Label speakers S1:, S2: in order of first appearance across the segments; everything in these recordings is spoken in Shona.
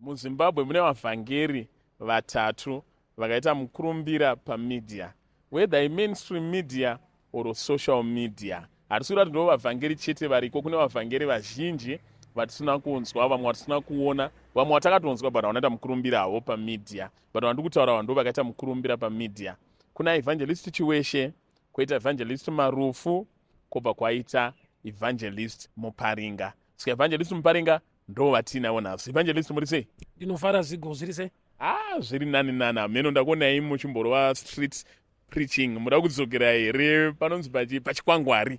S1: muzimbabwe mune vavhangeri vatatu vakaita mukurumbira pamedia, whether mainstream media or social media. Hatisi kuti ndo vavhangeri chete variko, kune vavhangeri vazhinji vatisina kunzwa, vamwe vatisina kuona, vamwe watakatonzwa but vanoita mukurumbira havo pamedia, but vandiri kutaura ndo vakaita mukurumbira pamedia. Kuna evangelist Chiweshe, koita evangelist Marufu, kobva kwaita evangelist Muparinga. Saka evangelist Muparinga ndo vatinavo nazo. Evangelist muri sei?
S2: Ndinofara zigo zviri sei?
S1: Zviri nani. Meno ndakuonai muchimborwa street preaching. Muda kudzokera here panonzi pachikwangwari.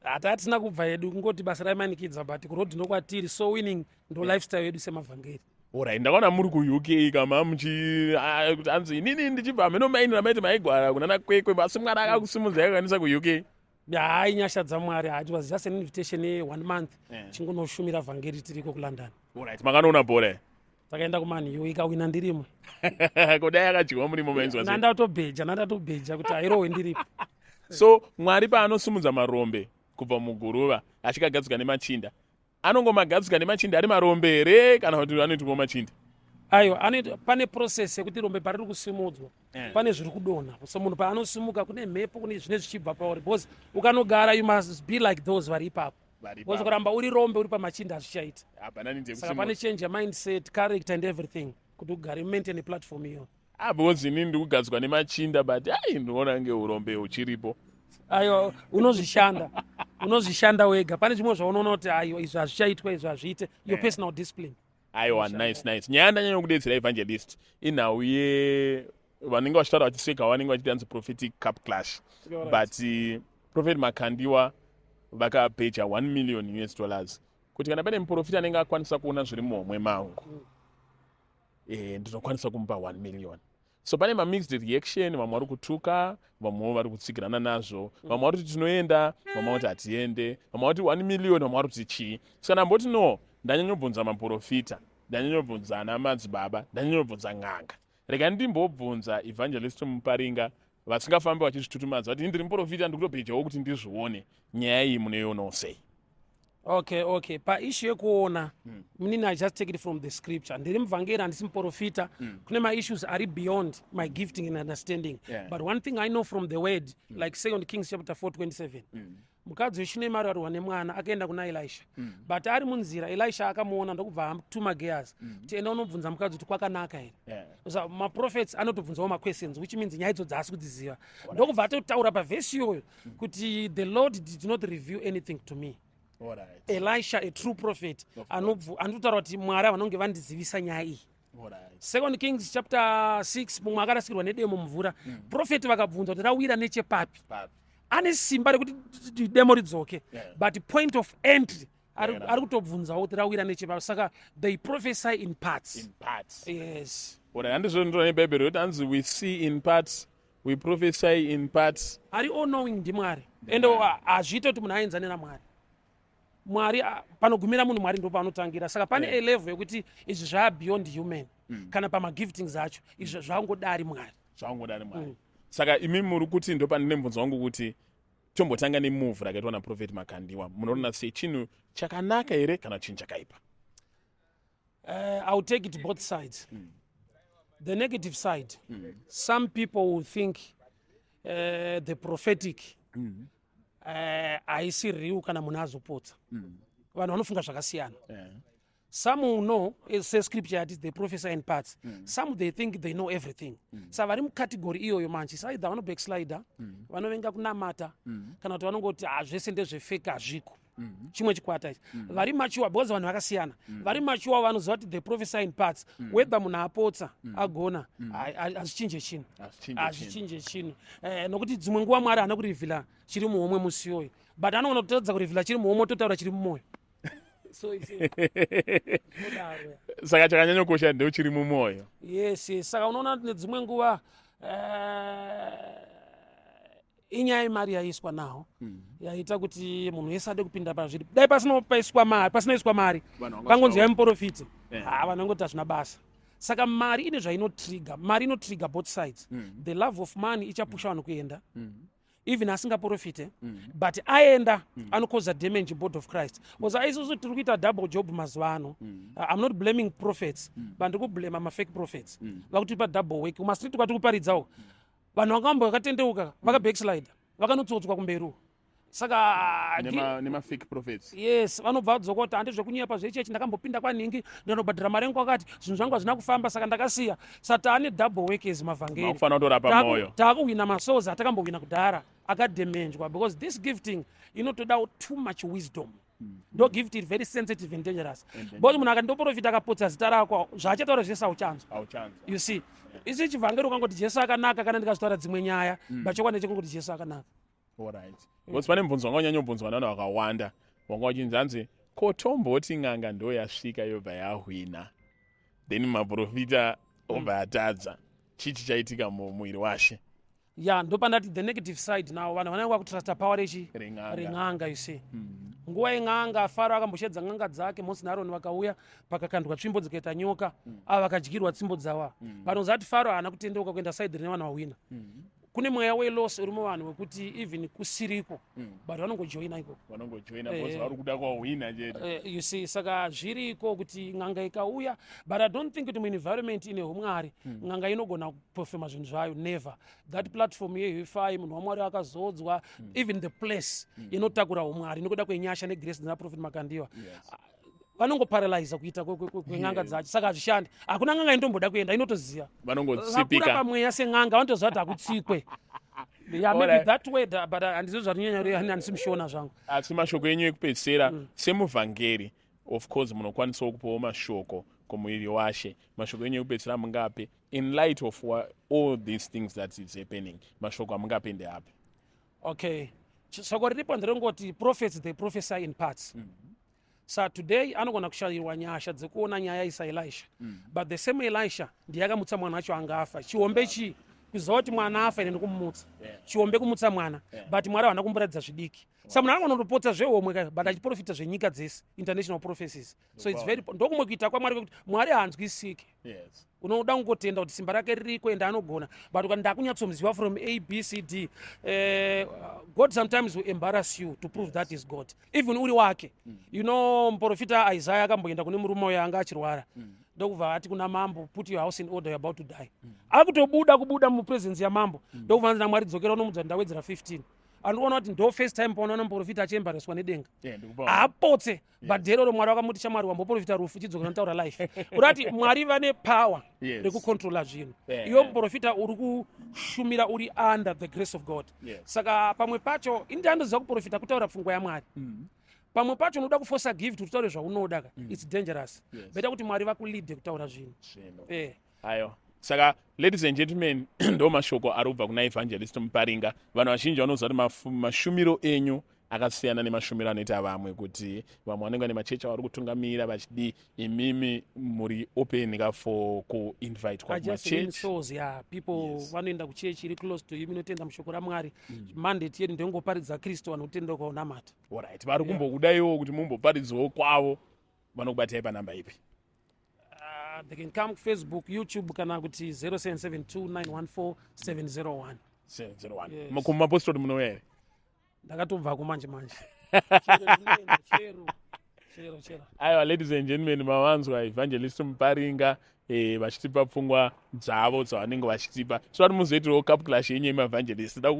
S2: Hatisina kubva yedu kungoti basa raimanikidza but kurodhi nokwatiri, so winning ndo lifestyle yedu semavhangeri.
S1: Alright, ndakaona muri ku-UK kama kuti anzi inini ndichibva meno maini ramaiti maigwara kunana kwekwe, asi Mwari akakusimudza yakakwanisa ku-UK.
S2: Hai, nyasha dzaMwari. It was just an invitation ye1 month chingonoshumira vhangeri tiriko kuLondon.
S1: Alright, makanoona bhora
S2: takaenda kuMan U ikawina ndirimo.
S1: Kudai akadyiwa murimo mainzwa sei?
S2: Nandatobheja kuti airohwe ndiripo.
S1: So Mwari paanosimudza marombe kubva muguruva achikagadzika nemachinda, anongomagadzika nemachinda ari marombe here kana kuti anoitwa machinda?
S2: Aiwa, pane process yekuti rombe pariri kusimudzwa pane zviri kudonha. So munhu paanosimuka kune mhepo, kune zvine zvichibva pauri, because ukanogara you must be like those vari ipapo. Because ukaramba uri rombe uri pamachinda hazvichaita. Saka pane change ya mindset, character and everything kuti ugare maintain platform iyo.
S1: Because inini ndiri kugadzikwa nemachinda but ndinoona nge urombe uchiripo.
S2: Aiwa, unozvishanda wega. Pane zvimwe zvaunoona kuti aiwa izvi hazvichaitwa, izvi hazviite, your personal discipline.
S1: Aiwa, nice. Nyaya ndanyanya kudetsera evangelist inhau vanenge vachitaura vachiseka vanenge vachiti anzi prophetic cup clash. But Prophet Makandiwa vakapeja $1 million kuti kana pane muprofita anenge akwanisa kuona zviri muhomwe mangu, ndinokwanisa kumupa 1 million. So pane mixed reaction, vamwe vari kutuka, vamwe vari kutsigirana nazvo, vamwe vari kuti tinoenda, vamwe vari kuti hatiende, vamwe vari kuti 1 million, vamwe vari kuti chii. Saka ndamboti no, ndanyanyobvunza maprofita, ndanyanyobvunza ana madzibaba, ndanyanyobvunza n'anga. Rega ndimbobvunza evangelist Muparinga vasingafambi vachizvitutumadza vati ndiri muprofita ndikutopejawo kuti ndizvione. Nyaya iyi munoiona sei?
S2: Okay. Paissue yekuona, munini I just take it from the scripture. Ndiri muvhangeri, handisi muprofita. Kune ma-issues are beyond my gifting and understanding. But one thing I know from the word, like 2 Kings chapter 4:27. Mukadzi weshunamari warwa nemwana akaenda kuna Elisha. But ari munzira Elisha akamuona ndokubva atuma Gehazi kuti enda unobvunza mukadzi kuti kwakanaka here. So maprophets anotobvunzawo ma-questions, which means nyaya idzo dzaasi kudziziva. Ndokubva atotaura pavhesi iyoyo kuti the Lord did not reveal anything to me.
S1: Alright.
S2: Elisha, a true prophet, anotaura kuti Mwari vanonge vandizivisa nyaya iyi. 2 Kings chapter 6 mumwe akarasikirwa nedemo mumvura. Profeti vakabvunza kuti rawira nechepapi. Ane simba rekuti demo ridzoke, but point of entry ari kutobvunzawo kuti rawira nechepapi. Saka they prophesy in parts. Yes.
S1: Handizvo ndinoona nebhaibheri kuti anzi we see in parts, we prophesy in parts.
S2: Ari all knowing ndiMwari, ende hazviite kuti munhu aenzane naMwari. Mwari panogumira munhu Mwari ndo paanotangira. Saka pane a level yekuti izvi zvaa beyond human. Kana pamagiftings acho izvi zvangodari Mwari.
S1: Saka imi muri kuti ndo pane mubvunzo wangu kuti tombotanga nemove rakaitwa naProphet Makandiwa. Munoona sei chinhu chakanaka here kana chinhu chakaipa?
S2: I'll take it both sides. The negative side, some people will think the prophetic haisiriwo kana munhu azopotsa. Vanhu vanofunga zvakasiyana. Some will know, as says scripture, that they prophesy in parts. Some they think they know everything. So vari mucategory iyoyo manje, saida vano backslider, vanovenga kunamata, kana kuti vanongoti zvese ndezvefake hazviko. Chimwe chikwata ichi. Vari mature, because vanhu vakasiyana. Vari mature vanoziva kuti they prophesy in parts. Whether munhu apotsa, agona, hazvichinje chinhu. Nokuti dzimwe nguva Mwari haana kurivhila chiri muhomwe musi iyoyo. But anogona kutadza kurivhila chiri muhomwe ototaura chiri mumwoyo.
S1: Saka chakanyanyokosha ndo chiri mumwoyo.
S2: Yes. Saka unoona nedzimwe nguva inyaya yemari yaiswa naho yaita kuti munhu wese ade kupinda pazviri. Dai pasinoiswa mari pangonzi yamuprofiti, vanhu vangoti hazvina basa. Saka mari ine zvainotrigger. Mari inotrigger both sides. The love of money ichapusha vanhu kuenda. even asingaprofite but aenda anokoza damage body of Christ because aisusu tiri kuita double job mazuva ano. I'm not blaming prophets but ndikublame mafake prophets vakutipa double work kumastreet kwati kuparidzawo vanhu vakamba vakatendeuka vakabackslide vakanotsotswa kumberi saka
S1: nema-fake prophets.
S2: Yes, vanobva vadzoka kuti handi zvekunyepa zvechechi ndakambopinda kwaningi ndinobhadhira mari yangu kwakati zvinhu zvangu hazvina kufamba saka ndakasiya. Satani double workers mavhangeri.
S1: Makufanira kutorapa moyo.
S2: Takuwina masouls atakambowina kudhara akadamagwa because this gifting inotoda too much wisdom. Ndo gift is very sensitive and dangerous. Because munhu akandoprofita akapotsa zita rako zvaachataura zvese auchanzwa. You see, isi chivhangeri ukangoti Jesu akanaka kana ndikazitaura dzimwe nyaya bachokwadi chekungoti Jesu akanaka.
S1: Alright. Because pane mubvunzo wanga unyanyobvunzwa navanhu vakawanda wanga uchinzanzi kotomboti n'anga ndo yasvika yobva yahwina then maprofita obva atadza chichi chaitika mumwiri washe.
S2: Yeah, ndopandati the negative side now vanhu vanenge vakutrasta power ren'anga you see. Nguva yen'anga Faro akamboshedza n'anga dzake Mose naAroni vakauya pakakandwa tsvimbo dzikaita nyoka ava vakadyirwa tsvimbo dzava. Panozati Faro haana kutendeuka kuenda side rine vanhu vahwina. Kune mweya welosi uri muvanhu wekuti even kusiriko but vanongojoina ikoko.
S1: Vanongojoina because vari kuda kwahwina chete.
S2: You see, saka zviriko kuti n'anga ikauya but I don't think kuti muenvironment ine umwari n'anga inogona kupefema zvinhu zvayo never. That platform yeUFI munhu waMwari akazodzwa even the place inotakura umwari inokuda kwenyasha negrace dzina Prophet Makandiwa. Vanongoparalyze kuita kweng'anga dzacho saka hazvishandi. Hakuna n'anga inomboda kuenda inotoziya.
S1: Vanongotsipika.
S2: Pamweya seng'anga vanotoziva kuti hakutsikwe. Yeah, maybe that way but handizvo zvarinyanya handisi mushona zvangu.
S1: Asi mashoko enyu ekupedzisira semuvhangeri of course munokwanisawo kupawo mashoko kumuviri washe. Mashoko enyu ekupedzisira mungape in light of all these things that is happening. Mashoko amungape ndeapi?
S2: Okay. Shoko riripo nderongoti prophets they prophesy in parts. So today anogona kushayirwa nyasha dzekuona nyaya isaElisha. But the same Elisha ndiye akamutsa mwana wacho angafa. Chiombe chi kuziva kuti mwana afa ine ndikumutsa. Chiombe kumutsa mwana but Mwari havana kumboratidza zvidiki. Saka munhu anogona kutopotsa zvehomwe but achiprofita zvenyika dzese international prophecies. So it's very ndokumwe kuita kwaMwari kwekuti Mwari haanzwisiki.
S1: Yes.
S2: Unoda kungotenda kuti simba rake ririko ende anogona but ukati ndakunyatsomuziva from ABCD God sometimes will embarrass you to prove that is God even uri wake. You know muprofita Isaiah akamboenda kune murume uyo anga achirwara ndokubva ati kuna mambo put your house in order you're about to die. Akutobuda mupresence yaMambo ndokubva anzi naMwari dzokera unomudza ndawedzera 15. Andikuona kuti ndo first time paona muprofita achiembaraswa nedenga. Apotse but dhero roMwari wakamuti shamwari wamboprofita rufu chidzokera ntaura life. Urati Mwari vane power rekucontrola zvinhu. Iwe muprofita uri kushumira uri under the grace of God. Saka pamwe pacho indi andoziva kuprofita kutaura pfungwa yaMwari. Pamwe pacho unoda kuforsa gift kuti utaure zvaunoda it's dangerous. Beta kuti Mwari vakulead kutaura zvinhu.
S1: Ayo. Saka ladies and gentlemen ndo mashoko arubva kuna Evangelist Muparinga. Vanhu vazhinji vanoziva kuti mashumiro enyu akasiyana nemashumiro anoita vamwe kuti vamwe vanenge nemachechi vari kutungamira vachidi imimi muri open ka for ku-invite kwa machechi.
S2: People vanoenda kuchechi iri close to you inotenda mushoko raMwari. Mandate yedu ndongoparidza Kristu vanhu kutenda kwaunamata.
S1: Alright. Vari kumbokudaiwo kuti mumboparidzawo kwavo vanokubatai panamba ipi?
S2: They can come Facebook, YouTube kana kuti 0772914701.
S1: 701. Yes. Kumapostoli munoya here?
S2: Ndakatobva kumanje. Chero.
S1: Aiwa, ladies and gentlemen, mawanzwa Evangelist Muparinga vachitipa pfungwa dzavo dzavanenge vachitipa. So vari muzoitirawo cup clash yenyu yemaevangelist. Da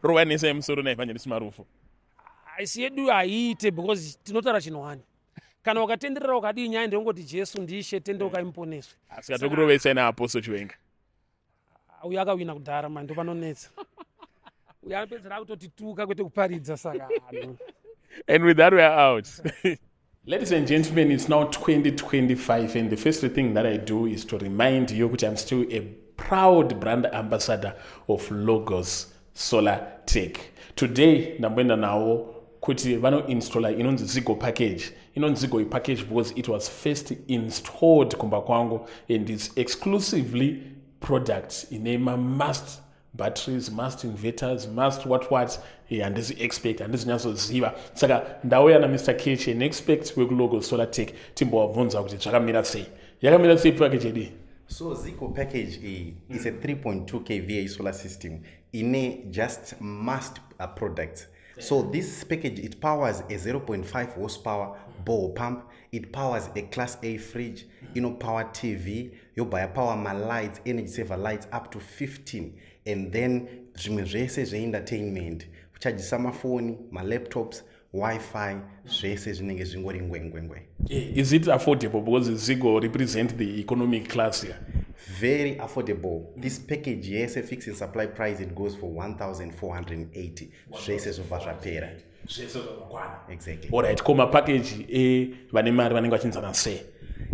S1: kurovanisa yemusoro naEvangelist Marufu.
S2: Aisi yedu haiite because tinotaura chinhu wani. Kana ukatenderera ukadii nyaya ndongoti Jesu ndishe tende ukaimuponeswe.
S1: Asingatokurovesai naApostle Chiwenga.
S2: Uyo akawina kudhara manje ndo panonetsa. Uyo anopedzera kutoti tuka kwete kuparidza saka.
S1: And with that we are out. Ladies and gentlemen, it's now 2025 and the first thing that I do is to remind you that I'm still a proud brand ambassador of Logos Solar Tech. Today, ndamboenda nawo kuti vanoinstalla inonzi Zigo package. Inonzi Zigo package because it was first installed kumba kwangu and it's exclusively products inema must batteries, must inverters, must what handisi expect handisi nyatsoziva. Saka ndauya naMr. Kechi an expert weku Logos Solar Tech timbowabvunza kuti zvakamira sei. Yakamira sei package yedu?
S3: So Zico package A is a 3.2 kVA solar system in a just must products. So this package, it powers a 0.5 horsepower bore pump, it powers a class A fridge, power TV, you buy power my lights, energy saver lights up to 15, and then zvimwe zvese zve-entertainment kuchajisa mafoni, ma-laptops, Wi-Fi, zvese zvinenge zvingori ngwengwengwe.
S1: Is it affordable because Zigo represent the economic class here?
S3: Very affordable. This package, yes, a fixed supply price, it goes for 1,480. Zvese zvobva zvapera. Exactly.
S1: Alright, koma package vane mari vanenge vachinzana sei?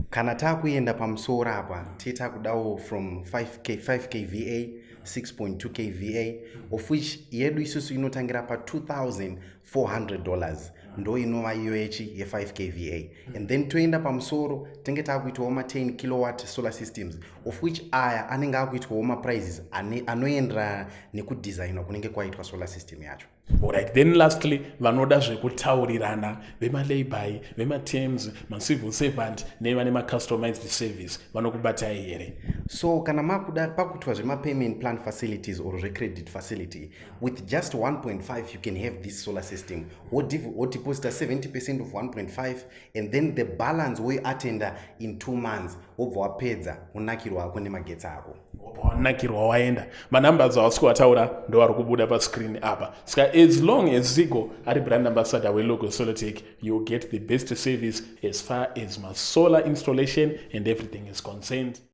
S3: Kana takuenda pamusoro apa, titakudawo from 5 kVA, 6.2 kVA, of which yedu isusu inotangira pa $2,400 ndo inova iyo ye 5 kVA, and then toenda pamusoro tenge takuitawo ma 10 kilowatt solar systems, of which aya anenge akuitawo ma prices anoendera nekudesignwa kunenge kwaitwa solar system yacho.
S1: Alright, then lastly, vanoda zvekutaurirana vema-labor, vema-terms, ma-civil servant nevane ma-customized service vanokubatai here?
S3: So kana makuda pakutwa zvema-payment plan facilities or credit facility, with just 1.5 you can have this solar system. What deposit 70% of 1.5, and then the balance we attend in 2 months obva wapedza unakirwa ako nemagetsi ako.
S1: Wanakirwa waenda. Manumbers awasiko wataura ndo ari kubuda pa screen apa. Ska as long as Zigo ari brand ambassador we logo Solotech, you get the best service as far as my solar installation and everything is concerned.